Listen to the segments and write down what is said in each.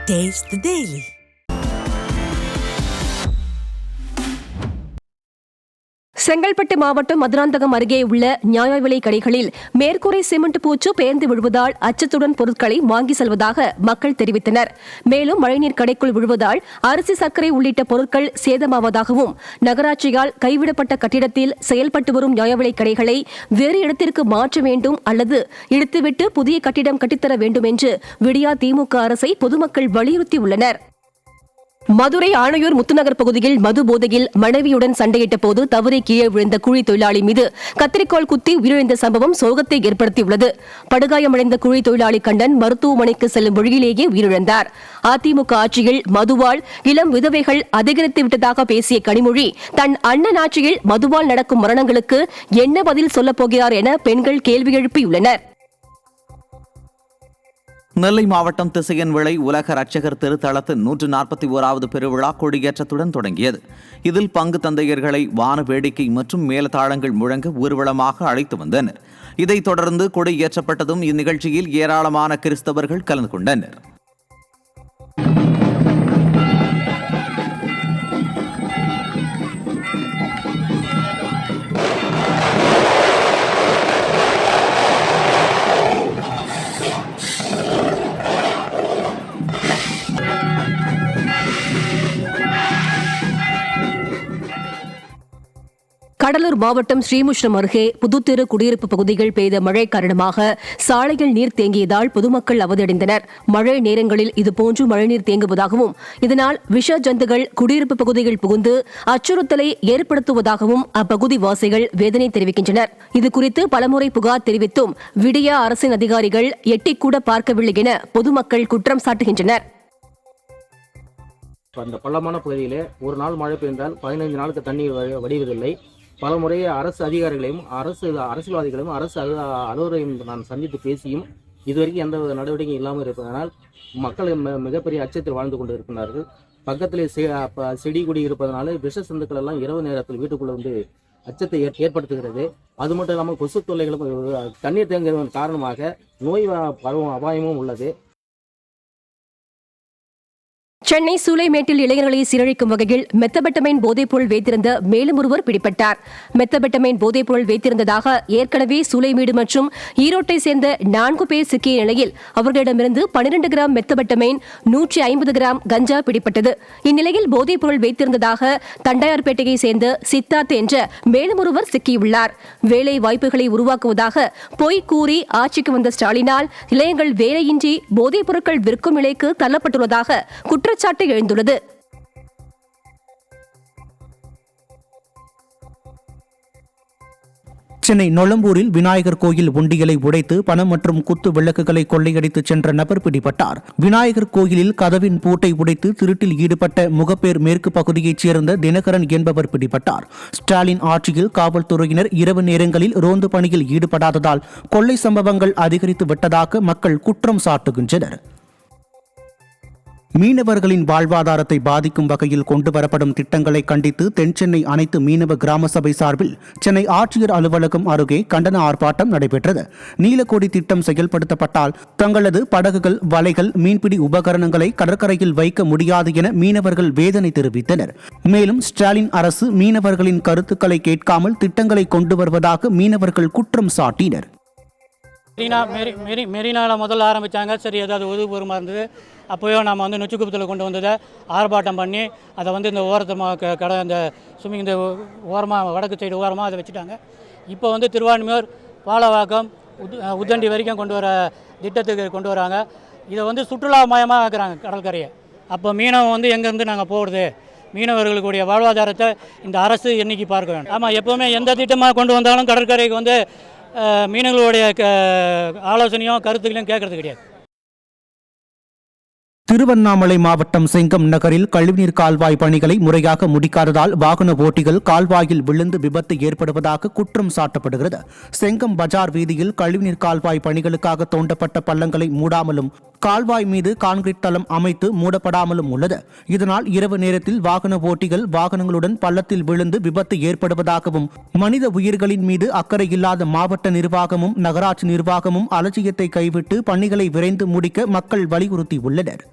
Taste the Daily. Chengalpattu மாவட்டம் மதுராந்தகம் அருகே உள்ள நியாய விலை கடைகளில் மேற்கூரை சிமெண்ட் பூச்சு பெயர்ந்து விழுவதால் அச்சத்துடன் பொருட்களை வாங்கி செல்வதாக மக்கள் தெரிவித்தனர். மேலும் மழைநீர் கடைக்குள் விழுவதால் அரிசி, சர்க்கரை உள்ளிட்ட பொருட்கள் சேதமாவதாகவும், நகராட்சியால் கைவிடப்பட்ட கட்டிடத்தில் செயல்பட்டு வரும் நியாய விலை கடைகளை வேறு இடத்திற்கு மாற்ற வேண்டும் அல்லது இடித்துவிட்டு புதிய கட்டிடம் கட்டித்தர வேண்டும் என்று விடியா திமுக அரசை பொதுமக்கள் வலியுறுத்தியுள்ளனர். மதுரை ஆணையூர் முத்துநகர் பகுதியில் மது போதையில் மனைவியுடன் சண்டையிட்ட போது தவறி கீழே விழுந்த கூலி தொழிலாளி மீது கத்திரிக்கோல் குத்தி உயிரிழந்த சம்பவம் சோகத்தை ஏற்படுத்தியுள்ளது. படுகாயமடைந்த கூலி தொழிலாளி கண்ணன் மருத்துவமனைக்கு செல்லும் வழியிலேயே உயிரிழந்தார். அதிமுக ஆட்சியில் மதுவால் இளம் விதவைகள் அதிகரித்து விட்டதாக பேசிய கனிமொழி, தன் அண்ணன் ஆட்சியில் மதுவால் நடக்கும் மரணங்களுக்கு என்ன பதில் சொல்லப் போகிறார் என பெண்கள் கேள்வி எழுப்பியுள்ளனர். நெல்லை மாவட்டம் திசையன்விளை உலக ரட்சகர் திருத்தலத்தின் 141வது பெருவிழா கொடியேற்றத்துடன் தொடங்கியது. இதில் பங்கு தந்தையர்களை வான வேடிக்கை மற்றும் மேலதாளங்கள் முழங்க ஊர்வலமாக அழைத்து வந்தனர். இதைத் தொடர்ந்து கொடியேற்றப்பட்டதும் இந்நிகழ்ச்சியில் ஏராளமான கிறிஸ்தவர்கள் கலந்து கொண்டனர். கடலூர் மாவட்டம் ஸ்ரீமுஷ்ணம் அருகே புதுத்தெரு குடியிருப்பு பகுதிகள் பெய்த மழை காரணமாக சாலையில் நீர் தேங்கியதால் பொதுமக்கள் அவதியடைந்தனர். மழை நேரங்களில் இதுபோன்று மழைநீர் தேங்குவதாகவும், இதனால் விஷ ஜந்துகள் குடியிருப்பு பகுதிகள் புகுந்து அச்சுறுத்தலை ஏற்படுத்துவதாகவும் அப்பகுதி வாசிகள் வேதனை தெரிவிக்கின்றனர். இதுகுறித்து பலமுறை புகார் தெரிவித்தும் விடியா அரசின் அதிகாரிகள் எட்டிக்கூட பார்க்கவில்லை என பொதுமக்கள் குற்றம் சாட்டுகின்றனர். அந்த பள்ளமான பகுதியிலே ஒரு நாள் மழை பெய்தால் 15 நாளுக்கு தண்ணீர் வடிவதில்லை. பல முறை அரசு அதிகாரிகளையும் அரசியல்வாதிகளையும் அரசு அலுவலரையும் நான் சந்தித்து பேசியும் இதுவரைக்கும் எந்த நடவடிக்கை இல்லாமல் இருப்பதனால் மக்கள் மிகப்பெரிய அச்சத்தில் வாழ்ந்து கொண்டு இருக்கிறார்கள். பக்கத்திலே செடி கொடி இருப்பதனால விஷ சந்துக்கள் எல்லாம் இரவு நேரத்தில் வீட்டுக்குள்ள வந்து அச்சத்தை ஏற்படுத்துகிறது. அது மட்டும் இல்லாமல் கொசு தொல்லைகளும் தண்ணீர் தேங்குவதன் காரணமாக நோய் பரவும் அபாயமும் உள்ளது. சென்னை சூளைமேட்டில் இளைஞர்களை சீரழிக்கும் வகையில் மெத்தபெட்டமைன் போதைப்பொருள் வைத்திருந்த மேலும் ஒருவர் பிடிபட்டார். மெத்தபெட்டமைன் போதைப்பொருள் வைத்திருந்ததாக ஏற்கனவே சூளைமேடு மற்றும் ஈரோட்டை சேர்ந்த 4 பேர் சிக்கிய நிலையில் அவர்களிடமிருந்து 12 கிராம் மெத்தபெட்டமைன், 150 கிராம் கஞ்சா பிடிபட்டது. இந்நிலையில் போதைப்பொருள் வைத்திருந்ததாக தண்டையார்பேட்டையை சேர்ந்த சித்தார்த் என்ற மேலும் ஒருவர் சிக்கியுள்ளார். வேலை வாய்ப்புகளை உருவாக்குவதாக பொய் கூறி ஆட்சிக்கு வந்த ஸ்டாலினால் இளைஞர்கள் வேலையின்றி போதைப் பொருட்கள் விற்கும் நிலைக்கு தள்ளப்பட்டுள்ளதாக குற்றச்சாட்டு எழுந்துள்ளது. சென்னை நொளம்பூரில் விநாயகர் கோயில் உண்டியலை உடைத்து பணம் மற்றும் குத்து விளக்குகளை கொள்ளையடித்து சென்ற நபர் பிடிபட்டார். விநாயகர் கோயிலில் கதவின் பூட்டை உடைத்து திருட்டில் ஈடுபட்ட முகப்பேர் மேற்கு பகுதியைச் சேர்ந்த தினகரன் என்பவர் பிடிபட்டார். ஸ்டாலின் ஆட்சியில் காவல்துறையினர் இரவு நேரங்களில் ரோந்து பணியில் ஈடுபடாததால் கொள்ளை சம்பவங்கள் அதிகரித்து விட்டதாக மக்கள் குற்றம் சாட்டுகின்றனர். மீனவர்களின் வாழ்வாதாரத்தை பாதிக்கும் வகையில் கொண்டுவரப்படும் திட்டங்களை கண்டித்து தென்சென்னை அனைத்து மீனவ கிராம சபை சார்பில் சென்னை ஆட்சியர் அலுவலகம் அருகே கண்டன ஆர்ப்பாட்டம் நடைபெற்றது. நீலக்கொடி திட்டம் செயல்படுத்தப்பட்டால் தங்களது படகுகள், வலைகள், மீன்பிடி உபகரணங்களை கடற்கரையில் வைக்க முடியாது என மீனவர்கள் வேதனை தெரிவித்தனர். மேலும் ஸ்டாலின் அரசு மீனவர்களின் கருத்துக்களை கேட்காமல் திட்டங்களை கொண்டு வருவதாக மீனவர்கள் குற்றம் சாட்டினர். மெரினாவில் முதல்ல ஆரம்பித்தாங்க. சரி, ஏதாவது ஒதுக்குப்புறமாக இருந்தது. அப்போயோ நம்ம வந்து நொச்சிக்குப்பத்தில் கொண்டு வந்ததை ஆர்ப்பாட்டம் பண்ணி அதை வந்து இந்த ஓரத்தமாக கடை இந்த ஸ்விம்மிங் இந்த ஓரமாக வடக்கு சைடு ஓரமாக அதை வச்சுட்டாங்க. இப்போ வந்து திருவான்மியூர், பாலவாக்கம், உத்தண்டி வரைக்கும் கொண்டு வர திட்டத்துக்கு கொண்டு வராங்க. இதை வந்து சுற்றுலா மயமாக ஆக்குறாங்க கடற்கரையை. அப்போ மீனவன் வந்து எங்கேருந்து நாங்கள் போகிறது, மீனவர்களுடைய வாழ்வாதாரத்தை இந்த அரசு எண்ணிக்கை பார்க்க வேண்டும். ஆமாம், எப்போவுமே எந்த திட்டமாக கொண்டு வந்தாலும் கடற்கரைக்கு வந்து மீனவர்களுடைய ஆலோசனையும் கருத்துக்களையும் கேட்கறது கிடையாது. திருவண்ணாமலை மாவட்டம் செங்கம் நகரில் கழிவுநீர் கால்வாய் பணிகளை முறையாக முடிக்காததால் வாகன ஓட்டிகள் கால்வாயில் விழுந்து விபத்து ஏற்படுவதாக குற்றம் சாட்டப்படுகிறது. செங்கம் பஜார் வீதியில் கழிவுநீர் கால்வாய் பணிகளுக்காக தோண்டப்பட்ட பள்ளங்களை மூடாமலும் கால்வாய் மீது கான்கிரீட் தளம் அமைத்து மூடப்படாமலும் உள்ளது. இதனால் இரவு நேரத்தில் வாகன ஓட்டிகள் வாகனங்களுடன் பள்ளத்தில் விழுந்து விபத்து ஏற்படுவதாகவும், மனித உயிர்களின் மீது அக்கறை இல்லாத மாவட்ட நிர்வாகமும் நகராட்சி நிர்வாகமும் அலட்சியத்தை கைவிட்டு பணிகளை விரைந்து முடிக்க மக்கள் வலியுறுத்தியுள்ளனர்.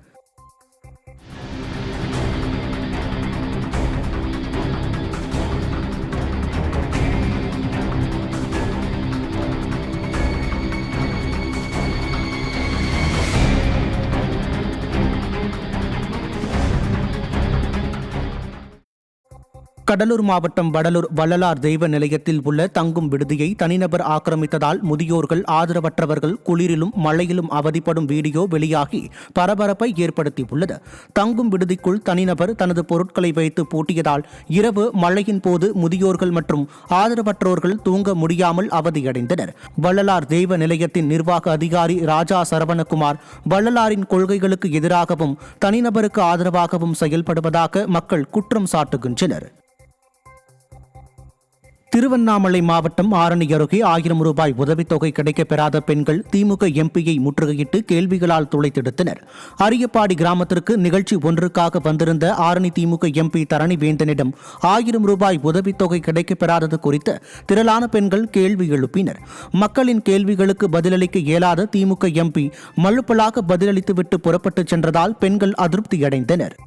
கடலூர் மாவட்டம் வடலூர் வள்ளலார் தெய்வ நிலையத்தில் உள்ள தங்கும் விடுதியை தனிநபர் ஆக்கிரமித்ததால் முதியோர்கள் ஆதரவற்றவர்கள் குளிரிலும் மழையிலும் அவதிப்படும் வீடியோ வெளியாகி பரபரப்பை ஏற்படுத்தியுள்ளது. தங்கும் விடுதிக்குள் தனிநபர் தனது பொருட்களை வைத்து பூட்டியதால் இரவு மழையின் போது முதியோர்கள் மற்றும் ஆதரவற்றோர்கள் தூங்க முடியாமல் அவதியடைந்தனர். வள்ளலார் தெய்வ நிலையத்தின் நிர்வாக அதிகாரி ராஜா சரவணகுமார் வள்ளலாரின் கொள்கைகளுக்கு எதிராகவும் தனிநபருக்கு ஆதரவாகவும் செயல்படுவதாக மக்கள் குற்றம் சாட்டுகின்றனர். திருவண்ணாமலை மாவட்டம் ஆரணி அருகே 1000 ரூபாய் உதவித்தொகை கிடைக்கப்பெறாத பெண்கள் திமுக எம்பியை முற்றுகையிட்டு கேள்விகளால் துளைத்தெடுத்தனர். அரியப்பாடி கிராமத்திற்கு நிகழ்ச்சி ஒன்றுக்காக வந்திருந்த ஆரணி திமுக எம்பி தரணி வேந்தனிடம் 1000 ரூபாய் உதவித்தொகை கிடைக்கப்பெறாதது குறித்து திரளான பெண்கள் கேள்வி எழுப்பினர். மக்களின் கேள்விகளுக்கு பதிலளிக்க இயலாத திமுக எம்பி மழுப்பலாக பதிலளித்துவிட்டு புறப்பட்டுச் சென்றதால் பெண்கள் அதிருப்தியடைந்தனர்.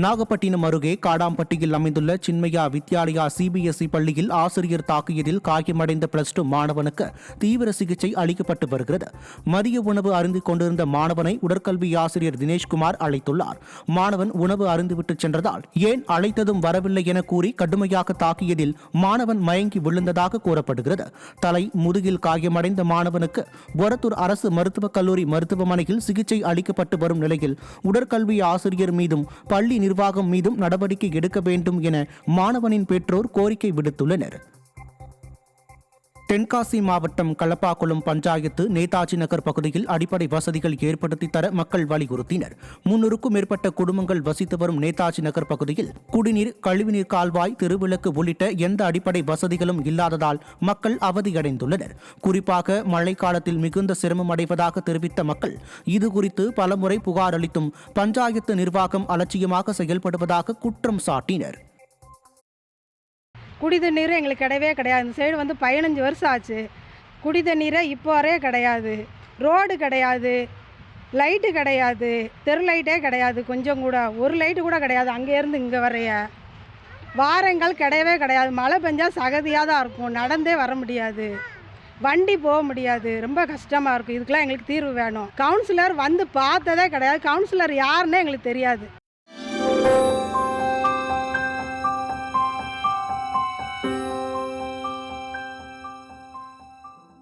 நாகப்பட்டினம் அருகே காடாம்பட்டியில் அமைந்துள்ள சின்மயா வித்யாலயா சிபிஎஸ்இ பள்ளியில் ஆசிரியர் தாக்கியதில் காயமடைந்த +2 மாணவனுக்கு தீவிர சிகிச்சை அளிக்கப்பட்டு வருகிறது. மதிய உணவு அருந்திக் கொண்டிருந்த மாணவனை உடற்கல்வி ஆசிரியர் தினேஷ்குமார் அழைத்துள்ளார். மாணவன் உணவு அருந்திவிட்டு சென்றதால் ஏன் அழைத்ததும் வரவில்லை என கூறி கடுமையாக தாக்கியதில் மாணவன் மயங்கி விழுந்ததாக கூறப்படுகிறது. தலை முதுகில் காயமடைந்த மாணவனுக்கு ஒரத்தூர் அரசு மருத்துவக் கல்லூரி மருத்துவமனையில் சிகிச்சை அளிக்கப்பட்டு வரும் நிலையில் உடற்கல்வி ஆசிரியர் மீதும் பள்ளி நிர்வாகம் மீதும் நடவடிக்கை எடுக்க வேண்டும் என மாணவனின் பெற்றோர் கோரிக்கை விடுத்துள்ளனர். தென்காசி மாவட்டம் களப்பாக்குளம் பஞ்சாயத்து நேதாஜி நகர் பகுதியில் அடிப்படை வசதிகள் ஏற்படுத்தி தர மக்கள் வலியுறுத்தினர். 300க்கும் மேற்பட்ட குடும்பங்கள் வசித்து வரும் நேதாஜி நகர் பகுதியில் குடிநீர், கழிவுநீர் கால்வாய், தெருவிளக்கு உள்ளிட்ட எந்த அடிப்படை வசதிகளும் இல்லாததால் மக்கள் அவதியடைந்துள்ளனர். குறிப்பாக மழைக்காலத்தில் மிகுந்த சிரமம் அடைவதாக தெரிவித்த மக்கள் இதுகுறித்து பலமுறை புகார் அளித்தும் பஞ்சாயத்து நிர்வாகம் அலட்சியமாக செயல்படுவதாக குற்றம் சாட்டினர். குடி தண்ணீர் எங்களுக்கு கிடையவே கிடையாது. இந்த சைடு வந்து 15 வருஷம் ஆச்சு. குடி தண்ணீரே இப்போ வரையே கிடையாது. ரோடு கிடையாது, லைட்டு கிடையாது, தெரு லைட்டே கிடையாது. கொஞ்சம் கூட ஒரு லைட்டு கூட கிடையாது. அங்கேருந்து இங்கே வரைய வாரங்கள் கிடையவே கிடையாது. மழை பெஞ்சால் சகதியாக தான் இருக்கும். நடந்தே வர முடியாது, வண்டி போக முடியாது. ரொம்ப கஷ்டமாக இருக்கும். இதுக்கெல்லாம் எங்களுக்கு தீர்வு வேணும். கவுன்சிலர் வந்து பார்த்ததே கிடையாது. கவுன்சிலர் யாருன்னே எங்களுக்கு தெரியாது.